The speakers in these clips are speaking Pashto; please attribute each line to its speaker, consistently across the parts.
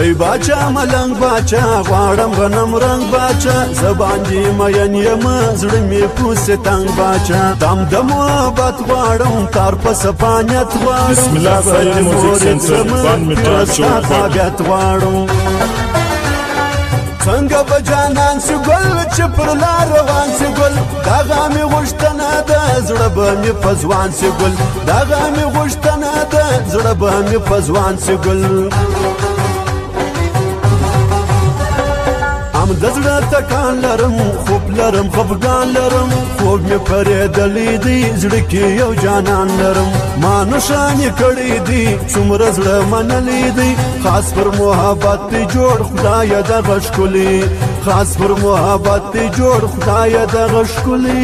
Speaker 1: ای باچا ملنګ باچا غواړم غنم رنگ باچا زبان دی مین یم زړه می پوسه تنگ باچا دم د محبت غواړم تار په سپانیت غواړم
Speaker 2: بسم الله سعید موزیک سنټر بان میټا چوک
Speaker 1: غواړم څنګه به جانان سی ګل چې پر لار روان سی ګل دغه مې غوښتنه ده زړه به مې په ځوان سی ګل دغه مې غوښتنه ده زړه به مې په ځوان سی ګل ام د زړه تکان لرم خوب لرم خفګان لرم خوب مې پرېدلی دی زړه کې یو جانان لرم ما نشانې کړی دی څومره زړه منلی دی خاص پر محبت دی جوړ خدایه دغه ښکلي خاص پر محبت دی جوړ خدایه دغه ښکلي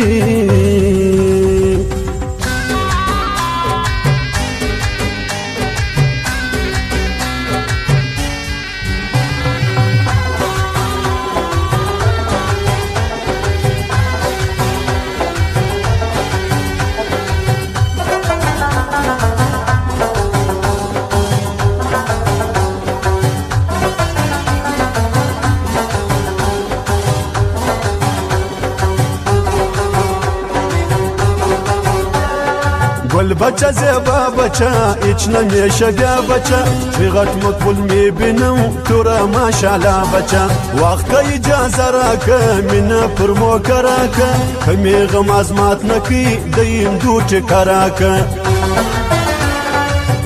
Speaker 1: گل بچه زیبا بچه ایچ نمیشه بیا بچه چی غٹ مقبول میبینم تو را ماشاءالله بچه وقت اجازه راکه مینه پر موکه راکه کمی غم ازمات نکی دیم دو ټکه راکه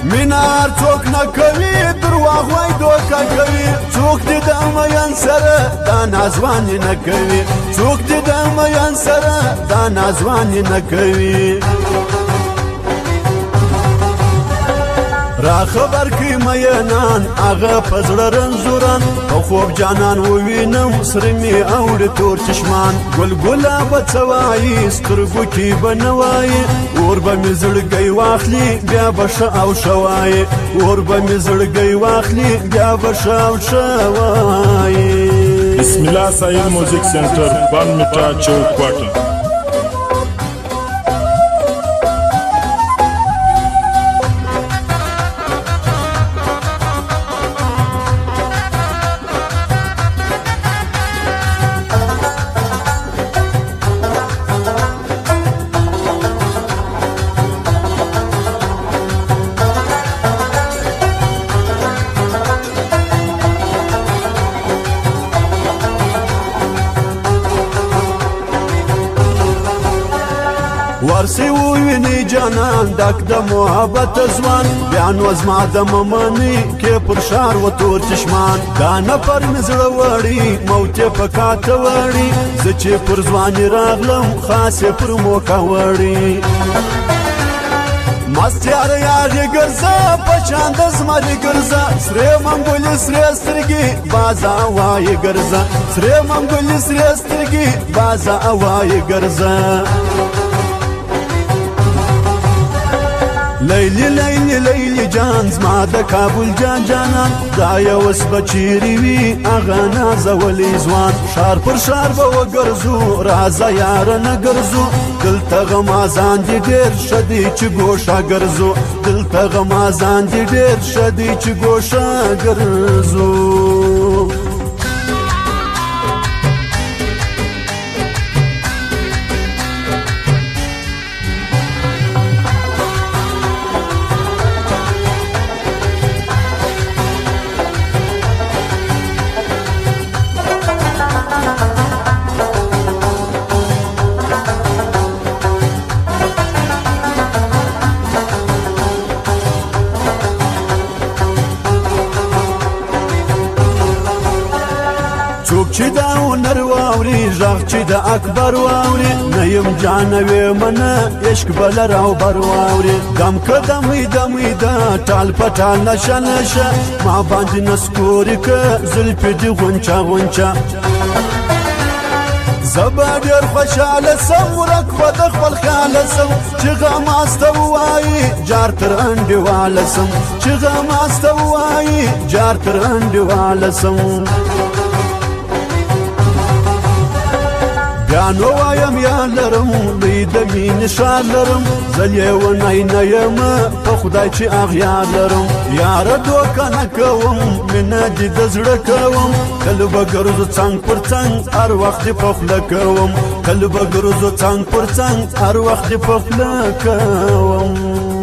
Speaker 1: مینار څوک نه کوي درواغ وای دوکه کوي څوک دې د مین سره دا نازواني نه کوي څوک دې د مین سره دا نازواني نه کوي را خبر کی مینان آغا پزړه رنزوران او خوب جانان ووینم سره می اوړ تور چشمان ګل ګلاب څوای سترګو کې بنوای اور به می زړګي واخلي بیا بش او شوای اور به می زړګي واخلي بیا بش او شوای
Speaker 2: بسم الله سعید موزیک سنټر بان میټا چوک کوټه
Speaker 1: ورسی وویني جانان ډک د محبت ځوان بیا نو زما د ممنې کې پر شار و تور چشمان دا نفر مې زړه وړي موت یې په کاته وړي زه چې پر ځواني راغلم خاص یې پر موکه وړي مست یار یارې ګرځه په شان د زمري ګرځه سرې منګولې سرې سترګې بازه وایې ګرځه سرې منګولې سرې سترګې بازه وایې ګرځه لیلی لیلی لیلی جان زما د کابل جان جانان دا یو اوس به چیرې وي هغه نازولی ځوان شار پر شار به وګرځو راځه یاره نه ګرځو دلته غمازان دي ډېر ښه دي چې ګوښه ګرځو دلته غمازان دي ډېر ښه دي چې ګوښه ګرځو څوک چې دا هنر واوري غږ چې د اکبر واوري نه یم جانوي منه عشق به لر او بر واوري دم که دمې دمې ده ټال په ټال نشه نشه ما باندې نسکوري که زلفې دي غونچه غونچه زبا ډېر خوشحاله سم ورک به د خپل خیاله سم چې غماسته ووایي جار تر انډیواله سم چې غماسته ووایي جار تر انډیواله سم یا نو وایم یا لرم لوی د مینې شال لرم زه لیونی نه یم په خدای چې اغیار لرم یاره دوکه نه کوم مینه دې د زړه کوم کله به ګرځو څنګ پر څنګ هر وخت دې په خوله کوم کله به ګرځو څنګ پر څنګ هر وخت دې په خوله کوم